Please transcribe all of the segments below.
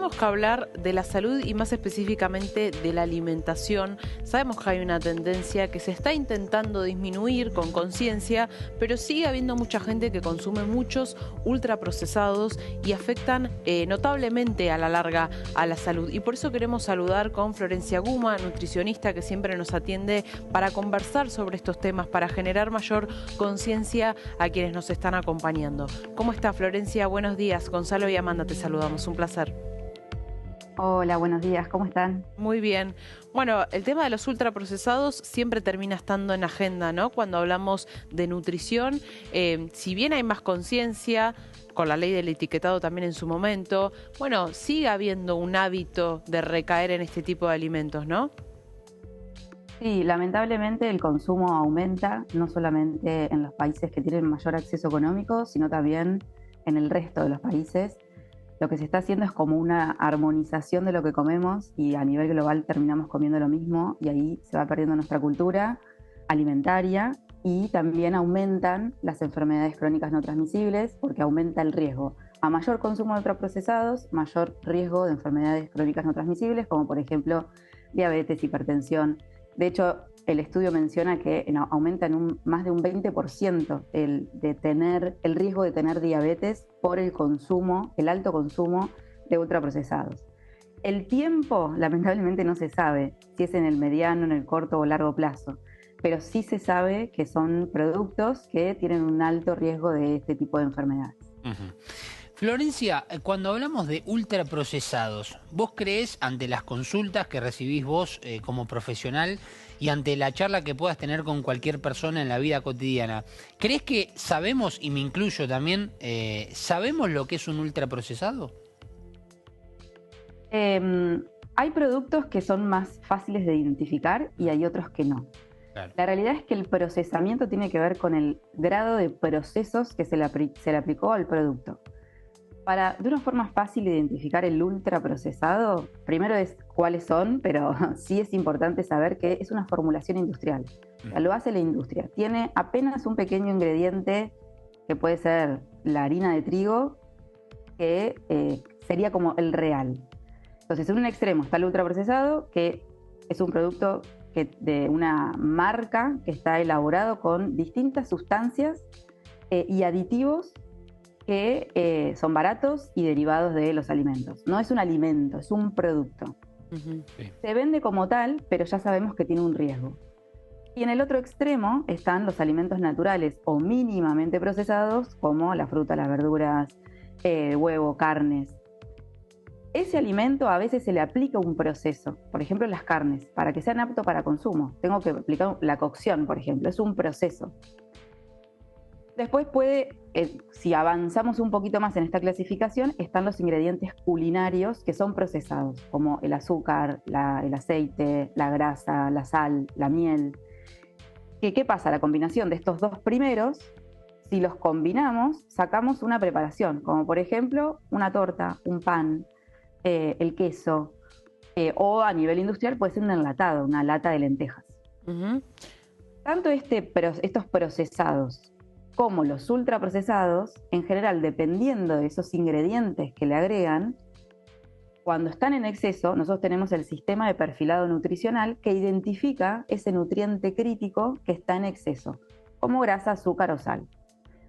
tenemos que hablar de la salud y más específicamente de la alimentación. Sabemos que hay una tendencia que se está intentando disminuir con conciencia, pero sigue habiendo mucha gente que consume muchos ultraprocesados y afectan notablemente a la larga a la salud. Y por eso queremos saludar con Florencia Guma, nutricionista que siempre nos atiende para conversar sobre estos temas, para generar mayor conciencia a quienes nos están acompañando. ¿Cómo está, Florencia? Buenos días. Gonzalo y Amanda te saludamos. Un placer. Hola, buenos días. ¿Cómo están? Muy bien. Bueno, el tema de los ultraprocesados siempre termina estando en agenda, ¿no? Cuando hablamos de nutrición, si bien hay más conciencia, con la ley del etiquetado también en su momento, bueno, sigue habiendo un hábito de recaer en este tipo de alimentos, ¿no? Sí, lamentablemente el consumo aumenta, no solamente en los países que tienen mayor acceso económico, sino también en el resto de los países. Lo que se está haciendo es como una armonización de lo que comemos y a nivel global terminamos comiendo lo mismo y ahí se va perdiendo nuestra cultura alimentaria y también aumentan las enfermedades crónicas no transmisibles porque aumenta el riesgo. A mayor consumo de ultraprocesados, mayor riesgo de enfermedades crónicas no transmisibles como por ejemplo diabetes, hipertensión. De hecho, el estudio menciona que aumenta en más de un 20% el riesgo de tener diabetes por el alto consumo de ultraprocesados. El tiempo, lamentablemente, no se sabe si es en el mediano, en el corto o largo plazo, pero sí se sabe que son productos que tienen un alto riesgo de este tipo de enfermedades. Uh-huh. Florencia, cuando hablamos de ultraprocesados, ¿vos creés ante las consultas que recibís vos como profesional y ante la charla que puedas tener con cualquier persona en la vida cotidiana, creés que sabemos, y me incluyo también, sabemos lo que es un ultraprocesado? Hay productos que son más fáciles de identificar y hay otros que no. Claro. La realidad es que el procesamiento tiene que ver con el grado de procesos que se le aplicó al producto. Para de una forma fácil identificar el ultraprocesado, primero es cuáles son, pero sí es importante saber que es una formulación industrial. O sea, lo hace la industria. Tiene apenas un pequeño ingrediente que puede ser la harina de trigo, que sería como el real. Entonces, en un extremo está el ultraprocesado, que es un producto de una marca que está elaborado con distintas sustancias y aditivos que son baratos y derivados de los alimentos. No es un alimento, es un producto. Uh-huh. Sí. Se vende como tal, pero ya sabemos que tiene un riesgo. Y en el otro extremo están los alimentos naturales o mínimamente procesados, como la fruta, las verduras, huevo, carnes. Ese alimento a veces se le aplica un proceso, por ejemplo las carnes, para que sean aptos para consumo. Tengo que aplicar la cocción, por ejemplo, es un proceso. Después si avanzamos un poquito más en esta clasificación, están los ingredientes culinarios que son procesados, como el azúcar, el aceite, la grasa, la sal, la miel. ¿Qué pasa? La combinación de estos dos primeros, si los combinamos, sacamos una preparación, como por ejemplo una torta, un pan, el queso, o a nivel industrial puede ser un enlatado, una lata de lentejas. Uh-huh. Tanto estos procesados como los ultraprocesados, en general, dependiendo de esos ingredientes que le agregan, cuando están en exceso, nosotros tenemos el sistema de perfilado nutricional que identifica ese nutriente crítico que está en exceso, como grasa, azúcar o sal.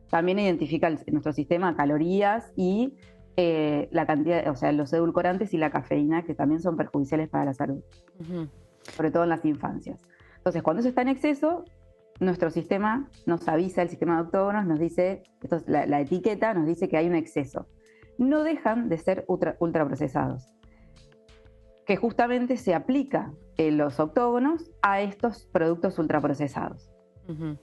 También identifica nuestro sistema calorías y la cantidad, o sea, los edulcorantes y la cafeína, que también son perjudiciales para la salud, uh-huh. Sobre todo en las infancias. Entonces, cuando eso está en exceso, nuestro sistema nos avisa, el sistema de octógonos nos dice, la etiqueta nos dice que hay un exceso. No dejan de ser ultraprocesados, que justamente se aplica los octógonos a estos productos ultraprocesados. Uh-huh.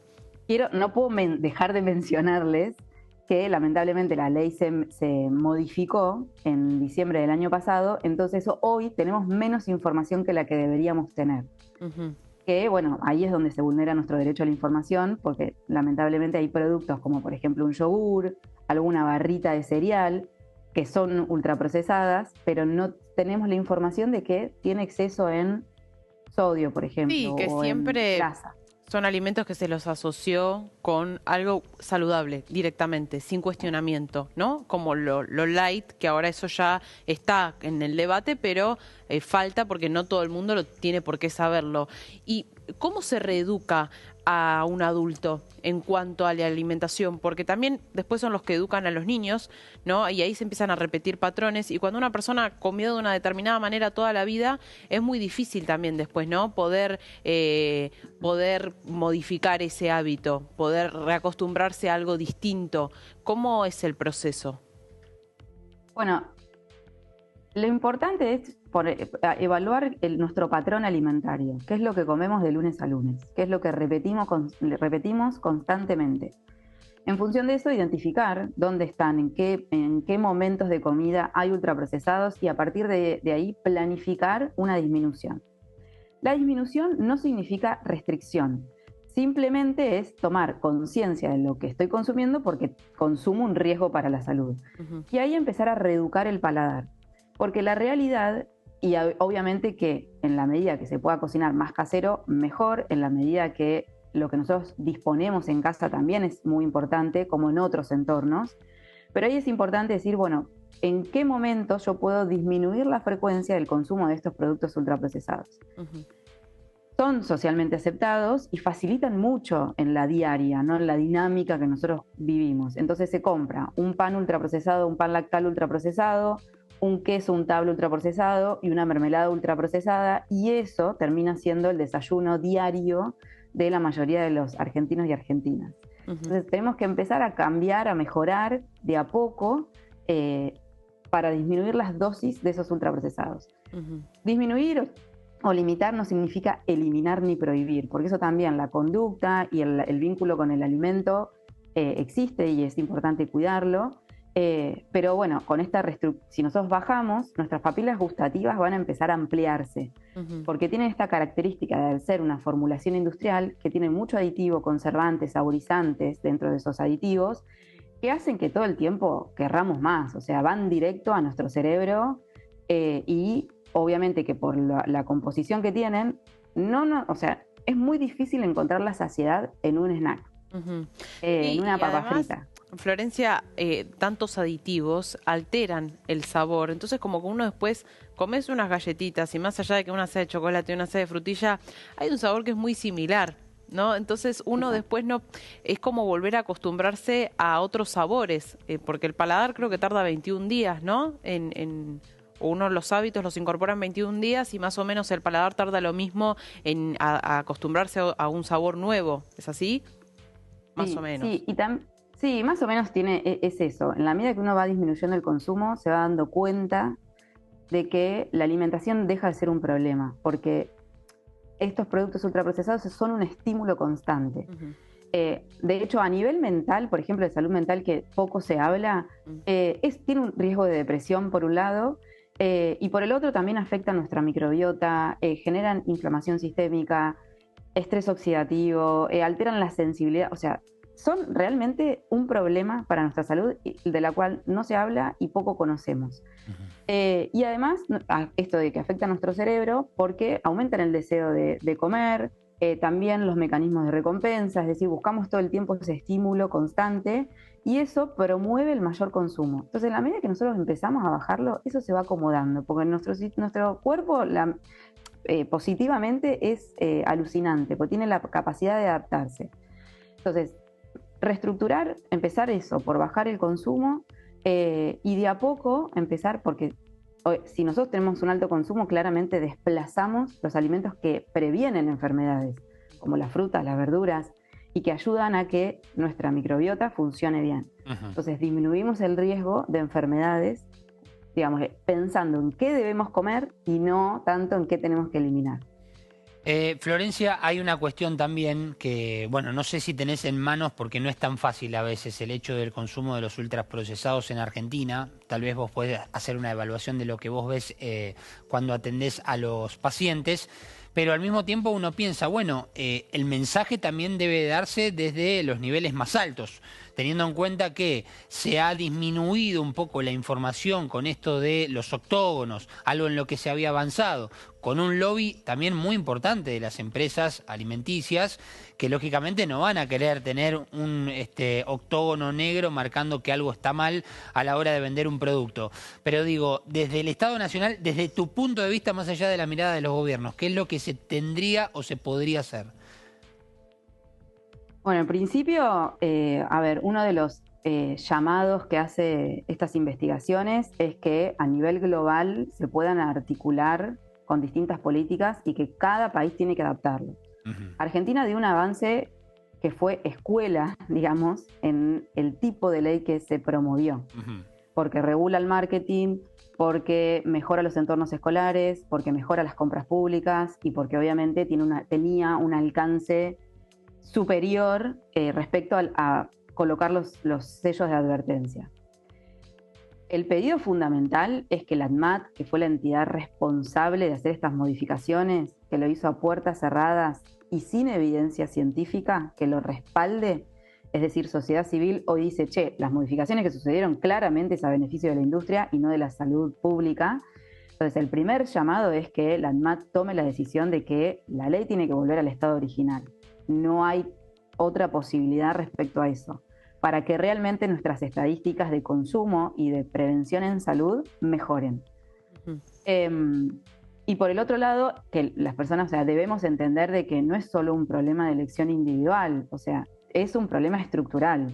No puedo dejar de mencionarles que lamentablemente la ley se modificó en diciembre del año pasado, entonces hoy tenemos menos información que la que deberíamos tener. Uh-huh. Que bueno, ahí es donde se vulnera nuestro derecho a la información, porque lamentablemente hay productos como por ejemplo un yogur, alguna barrita de cereal, que son ultraprocesadas, pero no tenemos la información de que tiene exceso en sodio, por ejemplo, sí, que o siempre, en grasa. Son alimentos que se los asoció con algo saludable directamente, sin cuestionamiento, ¿no? Como lo light, que ahora eso ya está en el debate, pero falta porque no todo el mundo lo tiene por qué saberlo. ¿Y cómo se reeduca a un adulto en cuanto a la alimentación? Porque también después son los que educan a los niños, ¿no? Y ahí se empiezan a repetir patrones. Y cuando una persona comió de una determinada manera toda la vida, es muy difícil también después, ¿no? Poder modificar ese hábito, poder reacostumbrarse a algo distinto. ¿Cómo es el proceso? Bueno, lo importante es evaluar nuestro patrón alimentario, qué es lo que comemos de lunes a lunes, qué es lo que repetimos constantemente. En función de eso, identificar dónde están, en qué momentos de comida hay ultraprocesados y a partir de ahí planificar una disminución. La disminución no significa restricción, simplemente es tomar conciencia de lo que estoy consumiendo porque consumo un riesgo para la salud. Y ahí empezar a reeducar el paladar. Porque la realidad, y obviamente que en la medida que se pueda cocinar más casero, mejor, en la medida que lo que nosotros disponemos en casa también es muy importante, como en otros entornos, pero ahí es importante decir, bueno, ¿en qué momento yo puedo disminuir la frecuencia del consumo de estos productos ultraprocesados? Son socialmente aceptados y facilitan mucho en la diaria, ¿no? En la dinámica que nosotros vivimos. Entonces se compra un pan ultraprocesado, un pan lactal ultraprocesado, un queso untable ultraprocesado y una mermelada ultraprocesada, y eso termina siendo el desayuno diario de la mayoría de los argentinos y argentinas. Entonces tenemos que empezar a cambiar, a mejorar de a poco para disminuir las dosis de esos ultraprocesados. Disminuir o limitar no significa eliminar ni prohibir, porque eso también, la conducta y el vínculo con el alimento existe y es importante cuidarlo. Pero bueno, con esta si nosotros bajamos, nuestras papilas gustativas van a empezar a ampliarse, porque tienen esta característica de ser una formulación industrial que tiene mucho aditivo, conservantes, saborizantes dentro de esos aditivos, que hacen que todo el tiempo querramos más, o sea, van directo a nuestro cerebro y obviamente que por la composición que tienen, o sea, es muy difícil encontrar la saciedad en un snack, en una papa frita. Florencia, tantos aditivos alteran el sabor, entonces como que uno después comes unas galletitas y más allá de que una sea de chocolate y una sea de frutilla, hay un sabor que es muy similar, ¿no? Entonces uno después no, es como volver a acostumbrarse a otros sabores, porque el paladar creo que tarda 21 días, ¿no? Uno los hábitos los incorpora en 21 días y más o menos el paladar tarda lo mismo a acostumbrarse a un sabor nuevo, ¿es así? Más o menos. Sí, sí, más o menos es eso. En la medida que uno va disminuyendo el consumo, se va dando cuenta de que la alimentación deja de ser un problema, porque estos productos ultraprocesados son un estímulo constante. De hecho, a nivel mental, por ejemplo, de salud mental, que poco se habla, tiene un riesgo de depresión por un lado, y por el otro también afecta a nuestra microbiota, generan inflamación sistémica, estrés oxidativo, alteran la sensibilidad, o sea, son realmente un problema para nuestra salud de la cual no se habla y poco conocemos. Y además, esto de que afecta a nuestro cerebro porque aumentan el deseo de comer, también los mecanismos de recompensa, es decir, buscamos todo el tiempo ese estímulo constante y eso promueve el mayor consumo. Entonces, en la medida que nosotros empezamos a bajarlo, eso se va acomodando, porque nuestro cuerpo positivamente es alucinante, porque tiene la capacidad de adaptarse. Entonces, reestructurar, empezar eso, por bajar el consumo y de a poco empezar, porque si nosotros tenemos un alto consumo, claramente desplazamos los alimentos que previenen enfermedades, como las frutas, las verduras, y que ayudan a que nuestra microbiota funcione bien. Entonces disminuimos el riesgo de enfermedades, digamos, pensando en qué debemos comer y no tanto en qué tenemos que eliminar. Florencia, hay una cuestión también que, bueno, no sé si tenés en manos porque no es tan fácil a veces el hecho del consumo de los ultraprocesados en Argentina. tal vez vos podés hacer una evaluación de lo que vos ves cuando atendés a los pacientes, pero al mismo tiempo uno piensa, bueno, el mensaje también debe darse desde los niveles más altos, teniendo en cuenta que se ha disminuido un poco la información con esto de los octógonos, algo en lo que se había avanzado, con un lobby también muy importante de las empresas alimenticias, que lógicamente no van a querer tener un octógono negro marcando que algo está mal a la hora de vender un producto. Pero digo, desde el Estado Nacional, desde tu punto de vista, más allá de la mirada de los gobiernos, ¿qué es lo que se tendría o se podría hacer? Bueno, en principio, a ver, uno de los llamados que hace estas investigaciones es que a nivel global se puedan articular con distintas políticas y que cada país tiene que adaptarlo. Argentina dio un avance que fue escuela, digamos, en el tipo de ley que se promovió, porque regula el marketing, porque mejora los entornos escolares, porque mejora las compras públicas y porque obviamente tenía un alcance superior respecto a colocar los sellos de advertencia. El pedido fundamental es que la ANMAT, que fue la entidad responsable de hacer estas modificaciones, que lo hizo a puertas cerradas y sin evidencia científica que lo respalde, es decir, sociedad civil, hoy dice, che, las modificaciones que sucedieron claramente es a beneficio de la industria y no de la salud pública. Entonces, el primer llamado es que la ANMAT tome la decisión de que la ley tiene que volver al estado original. No hay otra posibilidad respecto a eso, para que realmente nuestras estadísticas de consumo y de prevención en salud mejoren. Y por el otro lado, que las personas, o sea, debemos entender de que no es solo un problema de elección individual, o sea, es un problema estructural.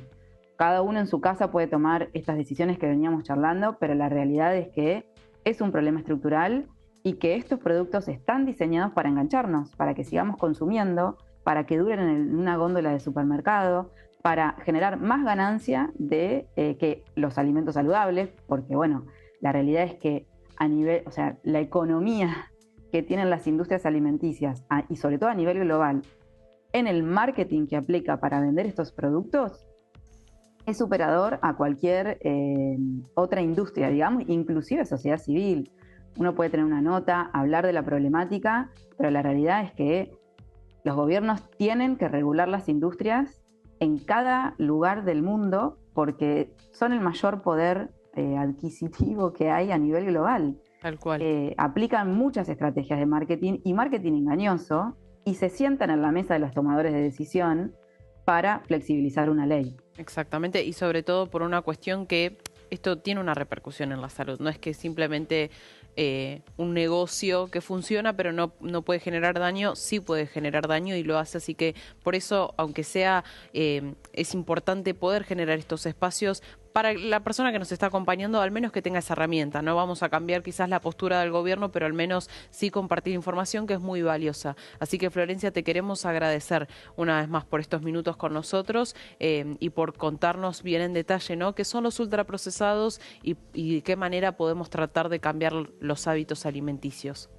Cada uno en su casa puede tomar estas decisiones que veníamos charlando, pero la realidad es que es un problema estructural y que estos productos están diseñados para engancharnos, para que sigamos consumiendo, para que duren en una góndola de supermercado, para generar más ganancia de que los alimentos saludables, porque bueno, la realidad es que a nivel, o sea, la economía que tienen las industrias alimenticias y sobre todo a nivel global, en el marketing que aplica para vender estos productos, es superador a cualquier otra industria, digamos, inclusive sociedad civil. Uno puede tener una nota, hablar de la problemática, pero la realidad es que los gobiernos tienen que regular las industrias en cada lugar del mundo porque son el mayor poder adquisitivo que hay a nivel global. Tal cual. Aplican muchas estrategias de marketing y marketing engañoso y se sientan en la mesa de los tomadores de decisión para flexibilizar una ley. Exactamente, y sobre todo por una cuestión que esto tiene una repercusión en la salud. No es que simplemente un negocio que funciona pero no puede generar daño, sí puede generar daño y lo hace. Así que por eso, aunque sea, es importante poder generar estos espacios para la persona que nos está acompañando, al menos que tenga esa herramienta. No vamos a cambiar quizás la postura del gobierno, pero al menos sí compartir información que es muy valiosa. Así que, Florencia, te queremos agradecer una vez más por estos minutos con nosotros y por contarnos bien en detalle, ¿no?, qué son los ultraprocesados y de qué manera podemos tratar de cambiar los hábitos alimenticios.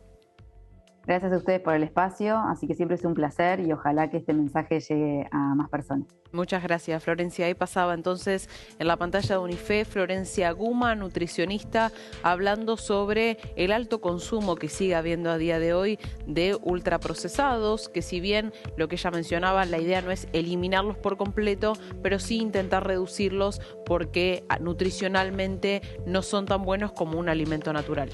Gracias a ustedes por el espacio, así que siempre es un placer y ojalá que este mensaje llegue a más personas. Muchas gracias, Florencia. Ahí pasaba entonces en la pantalla de Unife Florencia Guma, nutricionista, hablando sobre el alto consumo que sigue habiendo a día de hoy de ultraprocesados, que si bien lo que ella mencionaba, la idea no es eliminarlos por completo, pero sí intentar reducirlos porque nutricionalmente no son tan buenos como un alimento natural.